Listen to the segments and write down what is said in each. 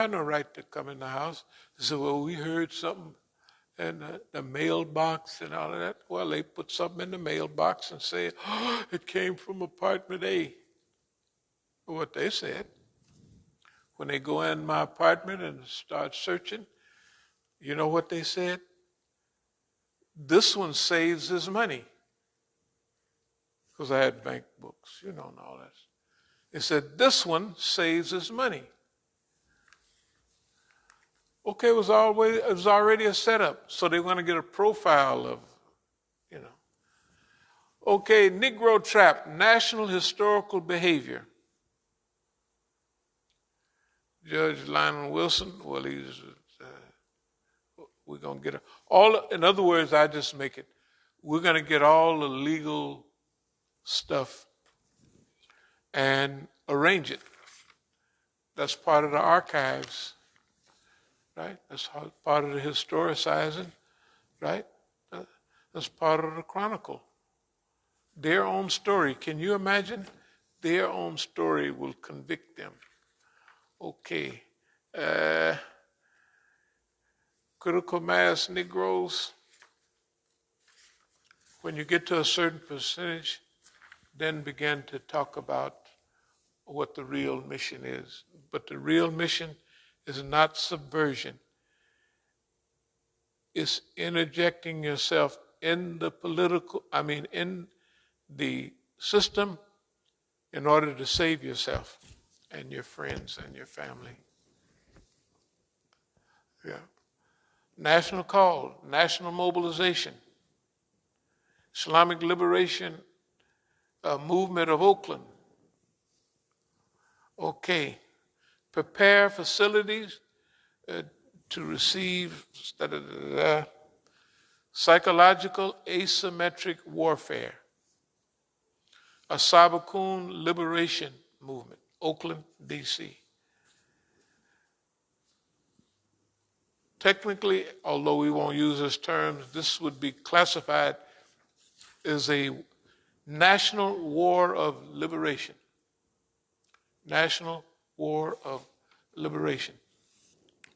had no right to come in the house. They said, well, we heard something in the mailbox and all of that. Well, they put something in the mailbox and say, oh, it came from apartment A. What they said. When they go in my apartment and start searching, you know what they said? This one saves his money. Because I had bank books, and all that. They said, this one saves his money. Okay, it was already a setup. So they want to get a profile of, Okay, Negro trap, national historical behavior. Judge Lionel Wilson, well, we're going to get in other words, I just make it, we're going to get all the legal stuff and arrange it. That's part of the archives, right? That's part of the historicizing, right? That's part of the chronicle. Their own story. Can you imagine? Their own story will convict them. Okay. Critical mass Negroes. When you get to a certain percentage, then begin to talk about what the real mission is. But the real mission is not subversion. It's interjecting yourself in in the system in order to save yourself and your friends and your family. Yeah. National call, national mobilization, Islamic liberation movement of Oakland. Okay. Prepare facilities to receive psychological asymmetric warfare. As-Sabiqun liberation movement, Oakland, D.C. Technically, although we won't use those terms, this would be classified as a national war of liberation. National war of liberation.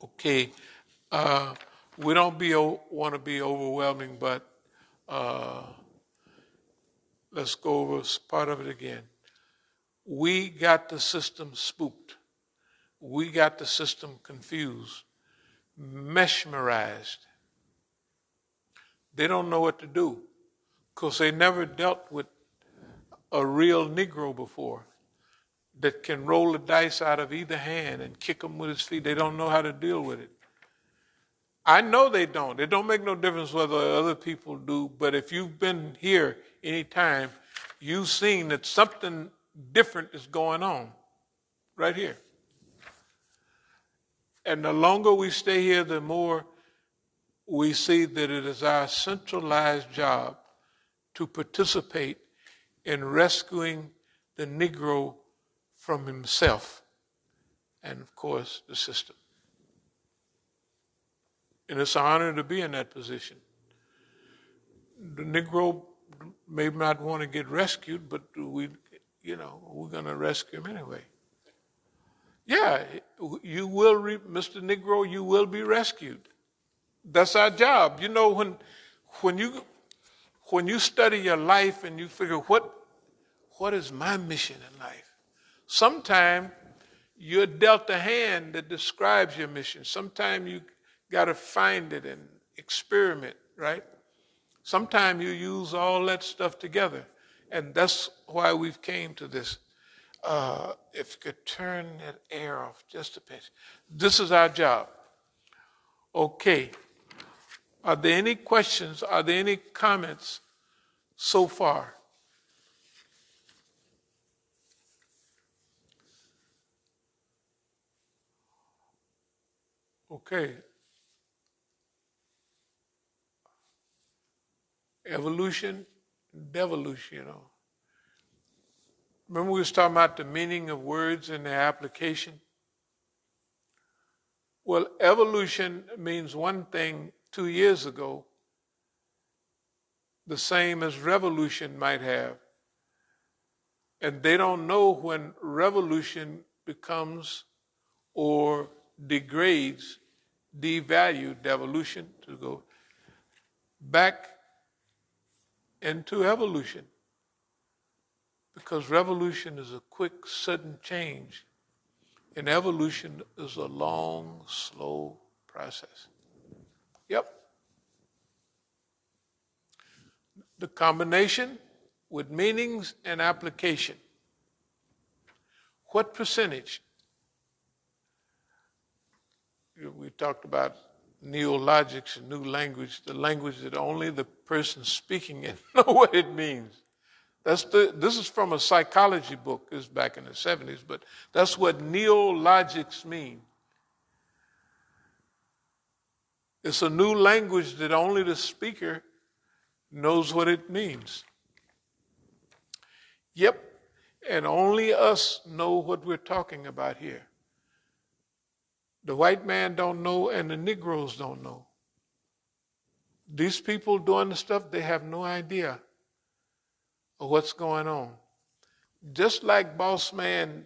Okay, we don't want to be overwhelming, but let's go over part of it again. We got the system spooked. We got the system confused, mesmerized. They don't know what to do because they never dealt with a real Negro before that can roll the dice out of either hand and kick them with his feet. They don't know how to deal with it. I know they don't. It don't make no difference whether other people do, but if you've been here any time, you've seen that something different is going on right here. And the longer we stay here, the more we see that it is our centralized job to participate in rescuing the Negro from himself and, of course, the system. And it's an honor to be in that position. The Negro may not want to get rescued, but we're going to rescue him anyway. Yeah, you will, Mr. Negro, you will be rescued. That's our job. When you study your life and you figure what is my mission in life, sometimes you're dealt a hand that describes your mission. Sometimes you got to find it and experiment, right? Sometimes you use all that stuff together. And that's why we've came to this. If you could turn that air off just a bit. This is our job. Okay. Are there any questions? Are there any comments so far? Okay. Evolution, devolution, Remember we was talking about the meaning of words and their application? Well, evolution means one thing 2 years ago, the same as revolution might have. And they don't know when revolution becomes or degrades, devalue devolution to go back into evolution. Because revolution is a quick, sudden change, and evolution is a long, slow process. Yep. The combination with meanings and application. What percentage? We talked about neologics and new language, the language that only the person speaking it know what it means. This is from a psychology book. This is back in the 70s, but that's what neologics mean. It's a new language that only the speaker knows what it means. Yep, and only us know what we're talking about here. The white man don't know, and the Negroes don't know. These people doing the stuff, they have no idea of what's going on. Just like Boss Man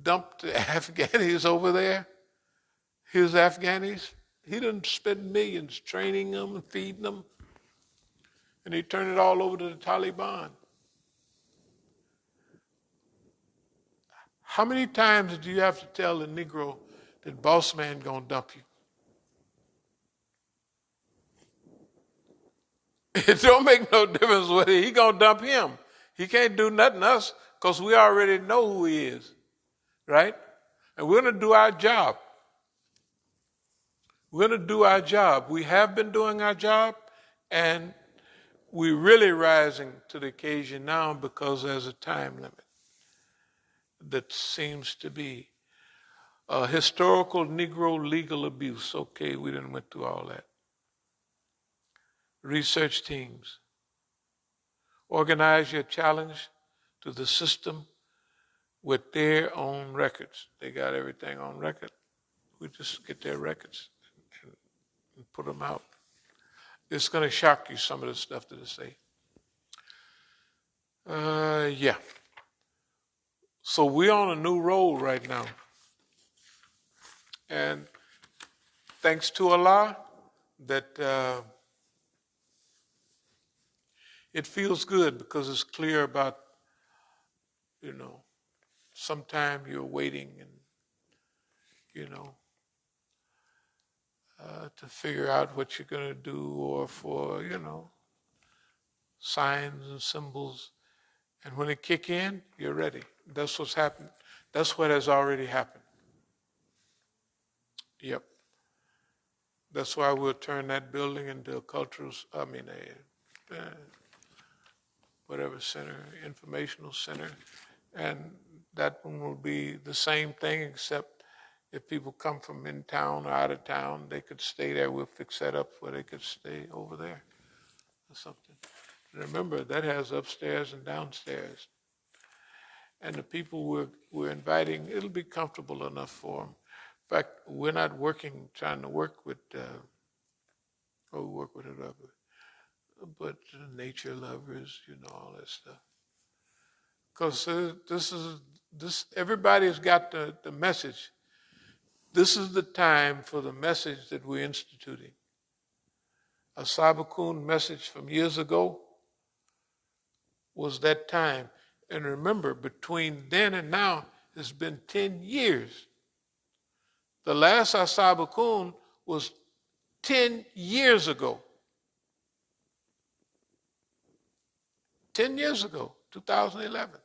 dumped the Afghanis over there, his Afghanis, he done spent millions training them and feeding them, and he turned it all over to the Taliban. How many times do you have to tell the Negro that Boss Man gonna dump you? It don't make no difference whether he gonna dump him. He can't do nothing else because we already know who he is, right? And we're gonna do our job. We're gonna do our job. We have been doing our job, and we're really rising to the occasion now because there's a time limit that seems to be historical Negro legal abuse. Okay, we didn't went through all that. Research teams. Organize your challenge to the system with their own records. They got everything on record. We just get their records and put them out. It's going to shock you, some of the stuff that they say. Yeah. So we're on a new road right now. And thanks to Allah, that it feels good because it's clear about, sometime you're waiting and, to figure out what you're going to do, or for, signs and symbols. And when it kick in, you're ready. That's what's happened. That's what has already happened. Yep. That's why we'll turn that building into whatever center, informational center. And that one will be the same thing, except if people come from in town or out of town, they could stay there. We'll fix that up where they could stay over there or something. Remember, that has upstairs and downstairs. And the people we're inviting, it'll be comfortable enough for them. In fact, we're not trying to work with, we work with it, but nature lovers, all that stuff. Because everybody's got the message. This is the time for the message that we're instituting. As-Sabiqun message from years ago was that time. And remember, between then and now, it's been 10 years. The last As-Sabiqun was 10 years ago. 10 years ago, 2011.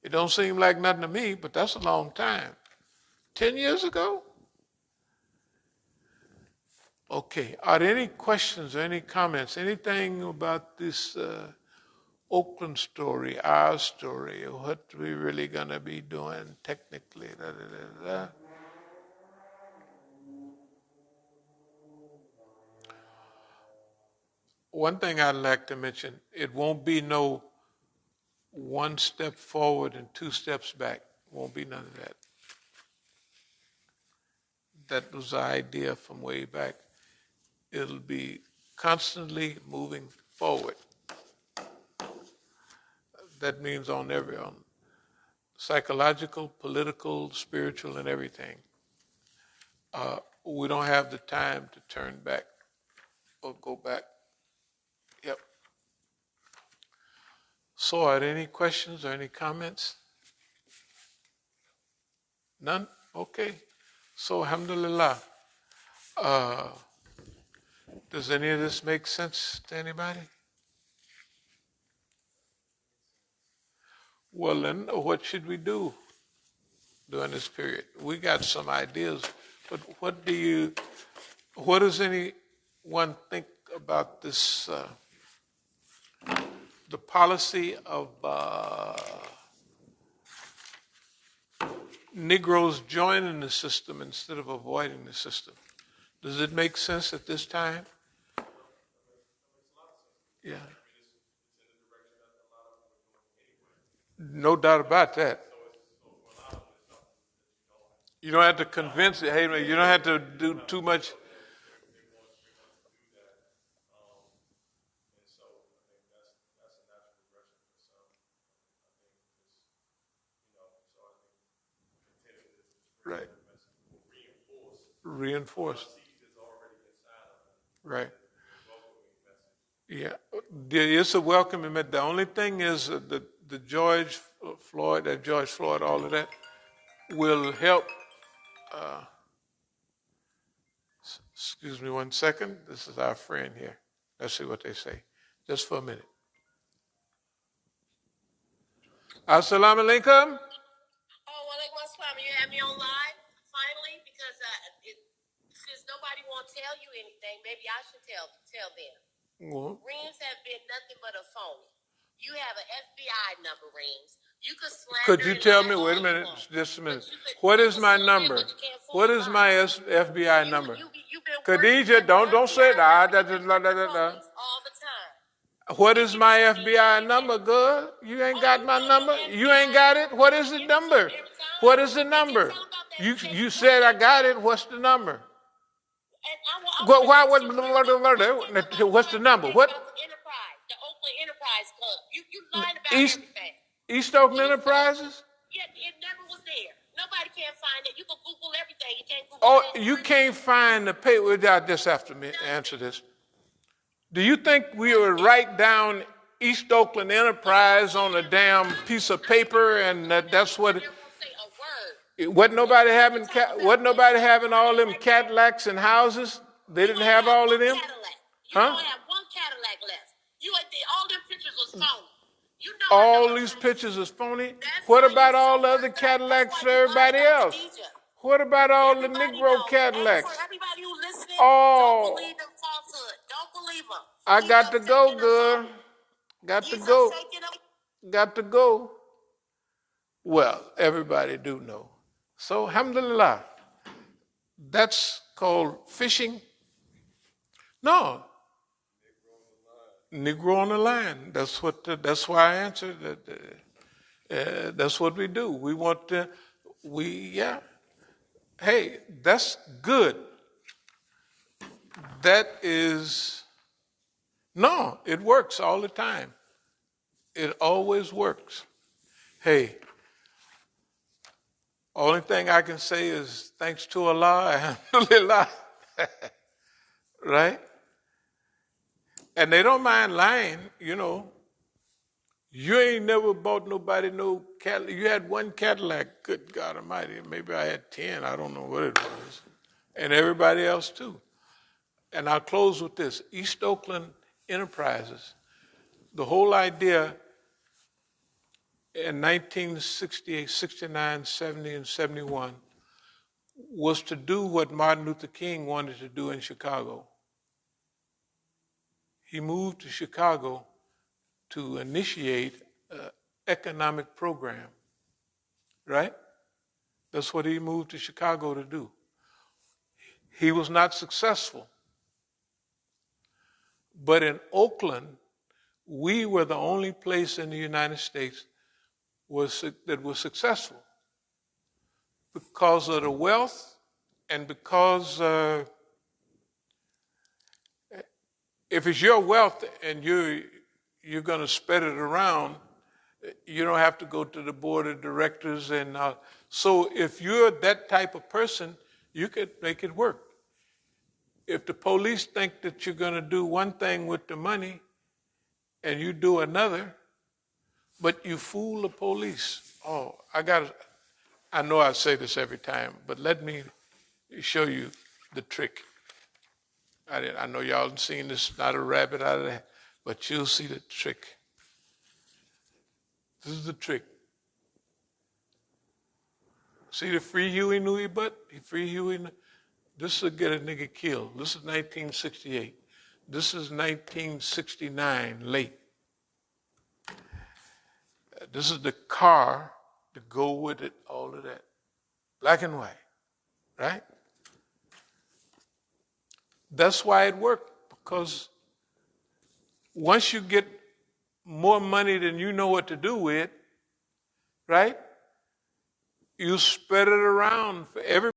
It don't seem like nothing to me, but that's a long time. 10 years ago? Okay, are there any questions or any comments? Anything about this Oakland story, our story, or what we're really going to be doing technically? One thing I'd like to mention, it won't be no one step forward and two steps back. Won't be none of that. That was the idea from way back. It'll be constantly moving forward. That means on psychological, political, spiritual, and everything. We don't have the time to turn back or go back. Yep. So are there any questions or any comments? None? Okay. So alhamdulillah. Does any of this make sense to anybody? Well, then what should we do during this period? We got some ideas, but what does anyone think about this, the policy of Negroes joining the system instead of avoiding the system? Does it make sense at this time? Yeah. No doubt about that. You don't have to convince it. Hey, you don't have to do too much. Right. Reinforced. Right. Yeah. It's a welcoming message. The only thing is the George Floyd, all of that will help. Excuse me 1 second. This is our friend here. Let's see what they say. Just for a minute. Assalamu alaikum. Oh, walaikum assalam. You have me on live finally because since nobody won't tell you anything, maybe I should tell them. Reams have been nothing but a phony. You have an FBI number, Reams. You could slander. Could you tell me? Wait a minute, just a minute. What is my number? What is my FBI number? Khadija, don't say that. All the time. What is my FBI number, girl? You ain't got my number? You ain't got it? What is the number? What is the number? You said I got it. What's the number? What's the number? What? The Oakland Enterprise Club. You lied about everything. East Oakland Enterprises? Yeah, it never was there. Nobody can find it. You can Google everything. You can't Google Oh, you can't find the paper. Just have to answer this. Do you think we would write down East Oakland Enterprise on a damn piece of paper and that's what? Wasn't nobody having all them Cadillacs and houses? They didn't have all of them? You only have one Cadillac left. All them pictures was phony. All these pictures is phony? What about all the other Cadillacs for everybody else? What about all the Negro Cadillacs? Everybody who's listening, don't believe them falsehood. Don't believe them. I got to go, girl. Got to go. Well, everybody do know. So, alhamdulillah, that's called fishing. No. Negro on the line. That's why I answered that. That's what we do. We want to, Hey, that's good. No, it works all the time. It always works. Hey, only thing I can say is thanks to Allah, alhamdulillah. Right? And they don't mind lying, You ain't never bought nobody no Cadillac. You had one Cadillac, good God Almighty. Maybe I had 10, I don't know what it was. And everybody else too. And I'll close with this. East Oakland Enterprises, the whole idea in 1968, 69, 70, and 71 was to do what Martin Luther King wanted to do in Chicago. He moved to Chicago to initiate an economic program, right? That's what he moved to Chicago to do. He was not successful. But in Oakland, we were the only place in the United States that was successful because of the wealth and because if it's your wealth and you're going to spread it around, You don't have to go to the board of directors. And so if you're that type of person, you could make it work. If the police think that you're going to do one thing with the money and you do another, but you fool the police. Oh, I know I say this every time, but let me show you the trick. I know y'all have seen this, not a rabbit out of the hat, but you'll see the trick. This is the trick. See the free Huey Newey butt? Free Huey. This will get a nigga killed. This is 1968. This is 1969, late. This is the car to go with it, all of that. Black and white, right? That's why it worked, because once you get more money than you know what to do with, right? You spread it around for everybody.